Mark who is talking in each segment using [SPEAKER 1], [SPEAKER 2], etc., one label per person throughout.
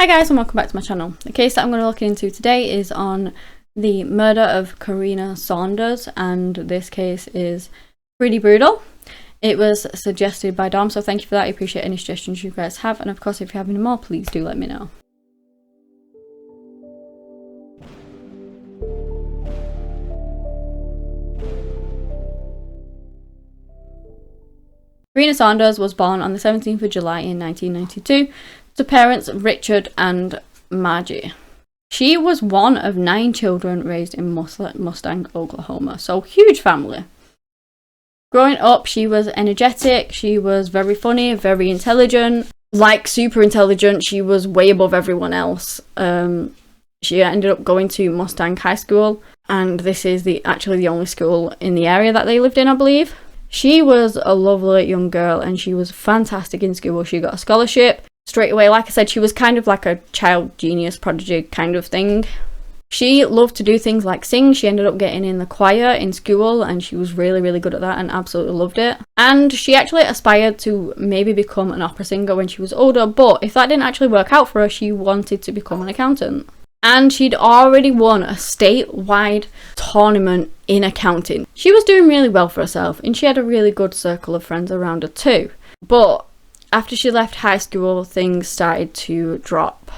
[SPEAKER 1] Hi guys, and welcome back to my channel. The case that I'm going to look into today is on the murder of Carina Saunders, and this case is pretty brutal. It was suggested by Dom, so thank you for that. I appreciate any suggestions you guys have, and of course if you have any more, please do let me know. Carina Saunders was born on the 17th of July in 1992 to parents Richard and Margie. She was one of 9 children raised in Mustang, Oklahoma, so huge family. Growing up, she was energetic, she was very funny, very intelligent, like super intelligent. She was way above everyone else. She ended up going to Mustang High School, and this is actually the only school in the area that they lived in, I believe. She was a lovely young girl and she was fantastic in school. She got a scholarship straight away. Like I said, she was kind of like a child genius prodigy kind of thing. She loved to do things like sing. She ended up getting in the choir in school and she was really good at that and absolutely loved it. And she actually aspired to maybe become an opera singer when she was older, but if that didn't actually work out for her, she wanted to become an accountant. And she'd already won a statewide tournament in accounting. She was doing really well for herself and she had a really good circle of friends around her too. But after she left high school, things started to drop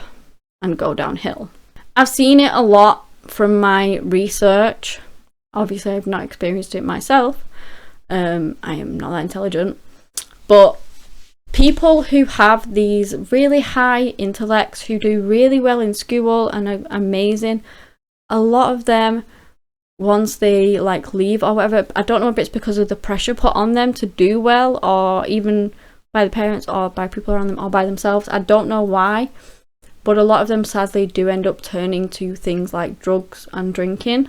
[SPEAKER 1] and go downhill. I've seen it a lot from my research. Obviously, I've not experienced it myself. I am not that intelligent. But people who have these really high intellects, who do really well in school and are amazing, a lot of them, once they like leave or whatever, I don't know if it's because of the pressure put on them to do well, or even by the parents or by people around them or by themselves, I don't know why, but a lot of them sadly do end up turning to things like drugs and drinking,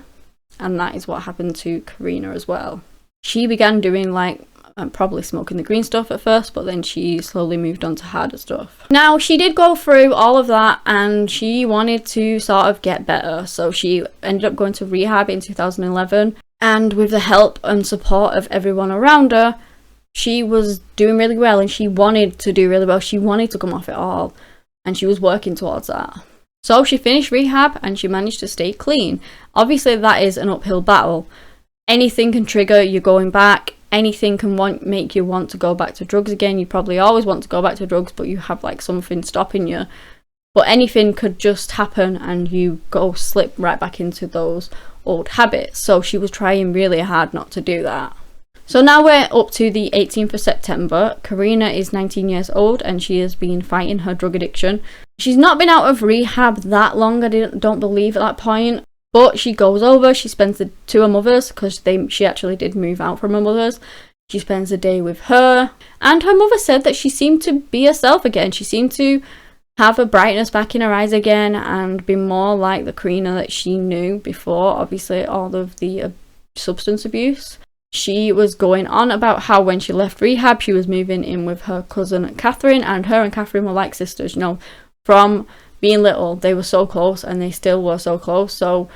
[SPEAKER 1] and that is what happened to Carina as well. She began doing like probably smoking the green stuff at first, but then she slowly moved on to harder stuff. Now, she did go through all of that and she wanted to sort of get better, so she ended up going to rehab in 2011, and with the help and support of everyone around her, she was doing really well and she wanted to do really well. She wanted to come off it all and she was working towards that. So she finished rehab and she managed to stay clean. Obviously that is an uphill battle. Anything can trigger you going back. Anything can make you want to go back to drugs again. You probably always want to go back to drugs, but you have like something stopping you. But anything could just happen and you slip right back into those old habits. So she was trying really hard not to do that. So now we're up to the 18th of September. Carina is 19 years old and she has been fighting her drug addiction. She's not been out of rehab that long, I don't believe, at that point. But she goes over, she spends the to her mother's, because she actually did move out from her mother's. She spends the day with her. And her mother said that she seemed to be herself again. She seemed to have a brightness back in her eyes again and be more like the Carina that she knew before, obviously, all of the substance abuse. She was going on about how when she left rehab, she was moving in with her cousin Catherine, and her and Catherine were like sisters, you know, from being little. They were so close and they still were so close, so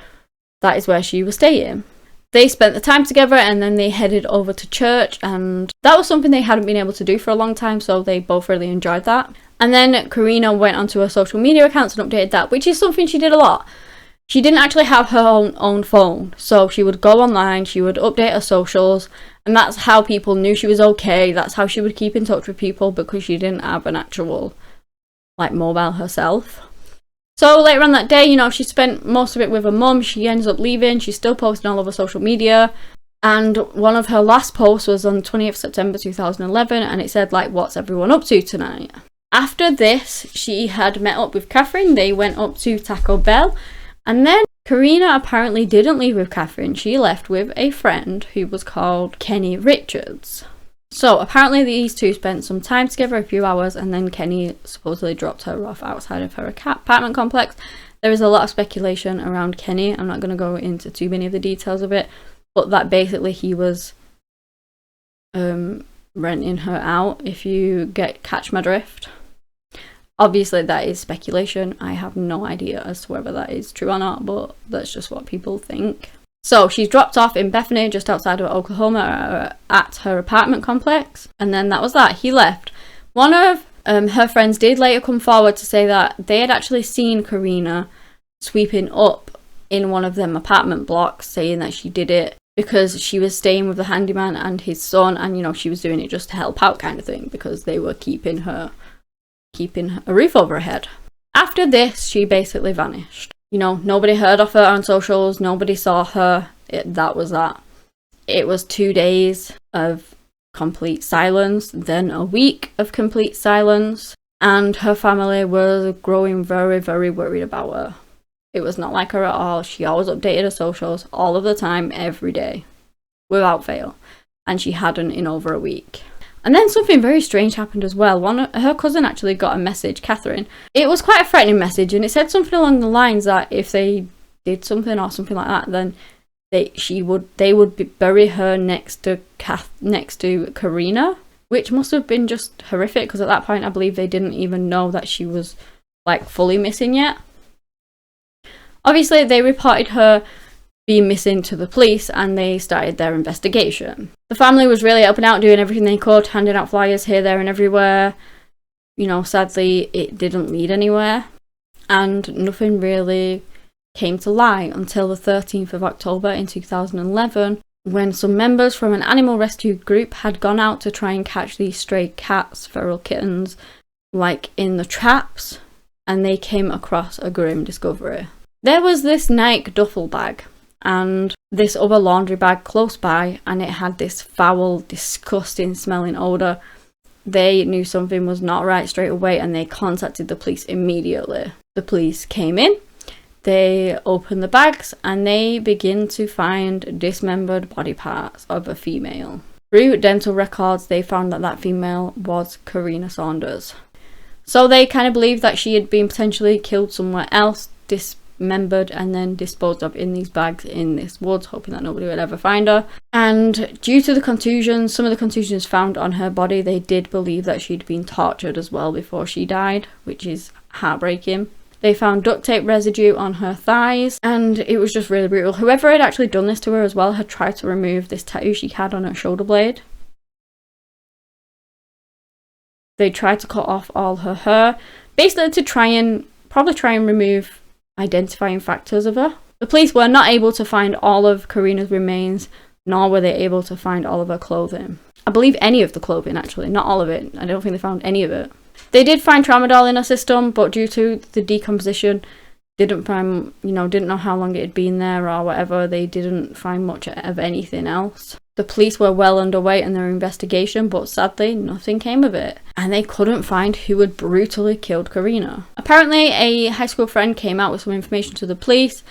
[SPEAKER 1] that is where she was staying. They spent the time together and then they headed over to church, and that was something they hadn't been able to do for a long time, so they both really enjoyed that. And then Carina went onto her social media accounts and updated that, which is something she did a lot. She didn't actually have her own phone, so she would go online, she would update her socials, and that's how people knew she was okay. That's how she would keep in touch with people, because she didn't have an actual like mobile herself. So later on that day, you know, she spent most of it with her mum. She ends up leaving. She's still posting all over social media. And one of her last posts was on 20th September 2011. And it said, like, what's everyone up to tonight? After this, she had met up with Catherine. They went up to Taco Bell. And then Carina apparently didn't leave with Catherine. She left with a friend who was called Kenny Richards. So apparently these two spent some time together, a few hours, and then Kenny supposedly dropped her off outside of her apartment complex. There is a lot of speculation around Kenny. I'm not going to go into too many of the details of it, but that basically he was renting her out, if you catch my drift. Obviously that is speculation. I have no idea as to whether that is true or not, but that's just what people think. So she's dropped off in Bethany, just outside of Oklahoma, at her apartment complex, and then that was that. He left. One of Her friends did later come forward to say that they had actually seen Carina sweeping up in one of them apartment blocks, saying that she did it because she was staying with the handyman and his son, and you know, she was doing it just to help out kind of thing, because they were keeping a roof over her head. After this, she basically vanished. You know, nobody heard of her on socials, nobody saw her. That was that. It was 2 days of complete silence, then a week of complete silence, and her family was growing very, very worried about her. It was not like her at all. She always updated her socials all of the time, every day, without fail, and she hadn't in over a week. And then something very strange happened as well. Her cousin actually got a message, Catherine. It was quite a threatening message, and it said something along the lines that if they did something or something like that, then they would bury her next to Carina, which must have been just horrific, because at that point I believe they didn't even know that she was like fully missing yet. Obviously, they reported her being missing to the police, and they started their investigation. The family was really helping out, doing everything they could, handing out flyers here, there and everywhere. You know, sadly, it didn't lead anywhere, and nothing really came to light until the 13th of October in 2011, when some members from an animal rescue group had gone out to try and catch these stray cats, feral kittens, like in the traps, and they came across a grim discovery. There was this Nike duffel bag and this other laundry bag close by, and it had this foul, disgusting smelling odour. They knew something was not right straight away, and they contacted the police immediately. The police came in, they opened the bags, and they begin to find dismembered body parts of a female. Through dental records, they found that that female was Carina Saunders. So they kind of believed that she had been potentially killed somewhere else, dismembered and then disposed of in these bags in this woods, hoping that nobody would ever find her. And due to the contusions, some of the contusions found on her body, they did believe that she'd been tortured as well before she died, which is heartbreaking. They found duct tape residue on her thighs, and it was just really brutal. Whoever had actually done this to her as well had tried to remove this tattoo she had on her shoulder blade. They tried to cut off all her hair, basically to probably try and remove identifying factors of her. The police were not able to find all of Carina's remains, nor were they able to find all of her clothing. I believe any of the clothing, actually, not all of it. I don't think they found any of it. They did find tramadol in her system, but due to the decomposition, didn't know how long it had been there or whatever. They didn't find much of anything else. The police were well underway in their investigation, but sadly, nothing came of it, and they couldn't find who had brutally killed Carina. Apparently, a high school friend came out with some information to the police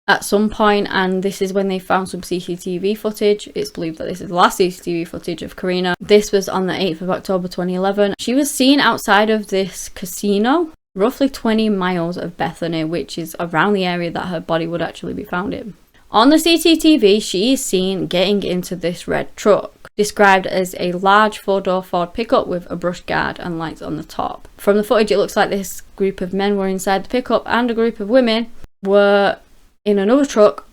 [SPEAKER 1] at some point, and this is when they found some CCTV footage. It's believed that this is the last CCTV footage of Carina. This was on the 8th of October 2011. She was seen outside of this casino, roughly 20 miles of Bethany, which is around the area that her body would actually be found in. On the CCTV, she is seen getting into this red truck, described as a large 4-door Ford pickup with a brush guard and lights on the top. From the footage, it looks like this group of men were inside the pickup, and a group of women were in another truck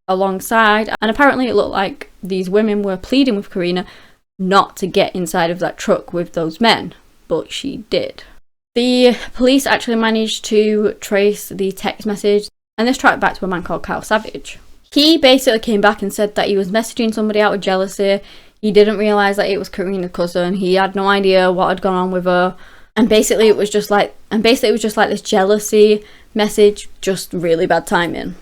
[SPEAKER 1] alongside, and apparently it looked like these women were pleading with Carina not to get inside of that truck with those men, but she did. The police actually managed to trace the text message, and this tracked back to a man called Kyle Savage. He basically came back and said that he was messaging somebody out of jealousy. He didn't realise that it was Carina's cousin. He had no idea what had gone on with her. And basically it was just like this jealousy message, just really bad timing.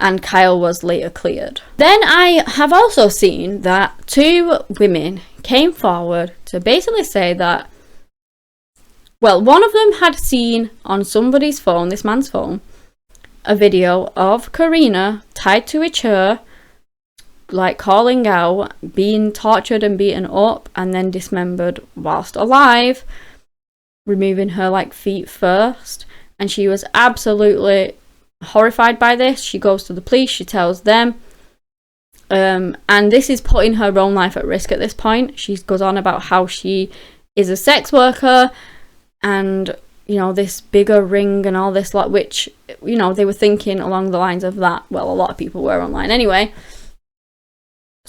[SPEAKER 1] And Kyle was later cleared. Then I have also seen that 2 women came forward to basically say that, well, one of them had seen on somebody's phone, this man's phone, a video of Carina tied to a chair, like calling out, being tortured and beaten up, and then dismembered whilst alive, removing her like feet first. And she was absolutely horrified by this. She goes to the police, she tells them, and this is putting her own life at risk at this point. She goes on about how she is a sex worker, and this bigger ring and all this lot, which they were thinking along the lines of that. Well, a lot of people were online anyway.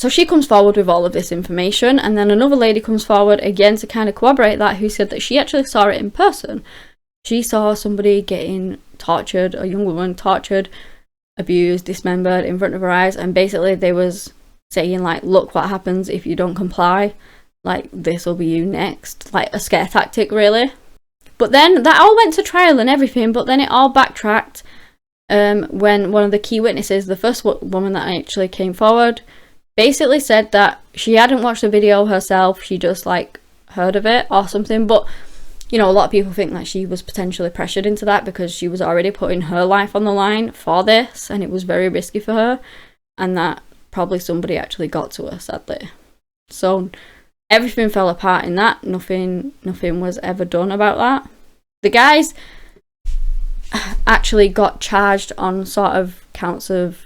[SPEAKER 1] So she comes forward with all of this information, and then another lady comes forward again to kind of corroborate that, who said that she actually saw it in person. She saw somebody getting tortured, a young woman tortured, abused, dismembered in front of her eyes, and basically they was saying like, look what happens if you don't comply, like this will be you next, like a scare tactic really. But then that all went to trial and everything, but then it all backtracked when one of the key witnesses, the first woman that actually came forward, basically said that she hadn't watched the video herself, she just like heard of it or something. But you know, a lot of people think that she was potentially pressured into that because she was already putting her life on the line for this, and it was very risky for her, and that probably somebody actually got to her, sadly. So everything fell apart in that. Nothing was ever done about that. The guys actually got charged on sort of counts of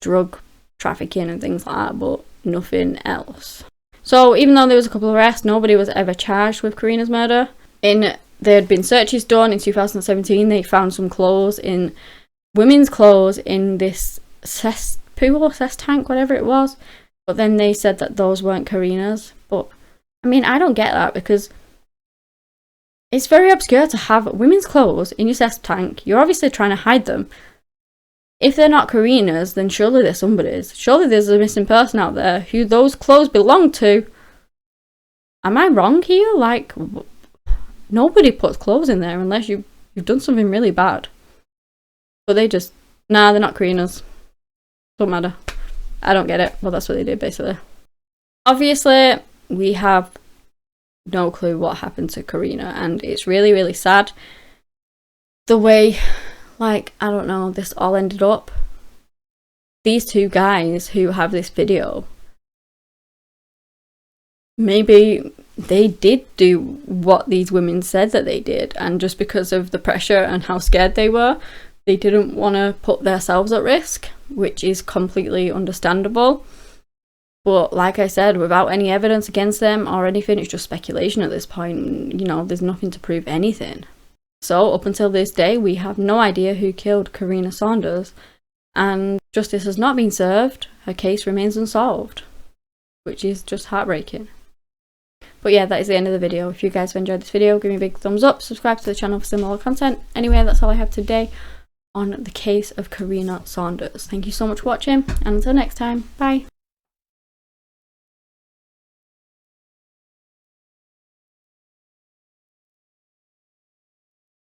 [SPEAKER 1] drug trafficking and things like that, but nothing else. So even though there was a couple of arrests, nobody was ever charged with Carina's murder. There had been searches done in 2017. They found some clothes in women's clothes in this cesspool, cess tank, whatever it was. But then they said that those weren't Carina's. But I mean, I don't get that, because it's very obscure to have women's clothes in your cess tank. You're obviously trying to hide them. If they're not Carina's, then surely they're somebody's. Surely there's a missing person out there who those clothes belong to. Am I wrong here? Like, nobody puts clothes in there unless you've done something really bad. But they just, nah, they're not Carina's. Don't matter. I don't get it. Well, that's what they did, basically. Obviously, we have no clue what happened to Carina, and it's really, really sad the way, like, I don't know, this all ended up. These two guys who have this video, maybe they did do what these women said that they did, and just because of the pressure and how scared they were, they didn't want to put themselves at risk, which is completely understandable. But like I said, without any evidence against them or anything, it's just speculation at this point. You know, there's nothing to prove anything. So up until this day, we have no idea who killed Carina Saunders, and justice has not been served. Her case remains unsolved, which is just heartbreaking. But yeah, that is the end of the video. If you guys have enjoyed this video, give me a big thumbs up, subscribe to the channel for similar content. Anyway, that's all I have today on the case of Carina Saunders. Thank you so much for watching, and until next time, bye.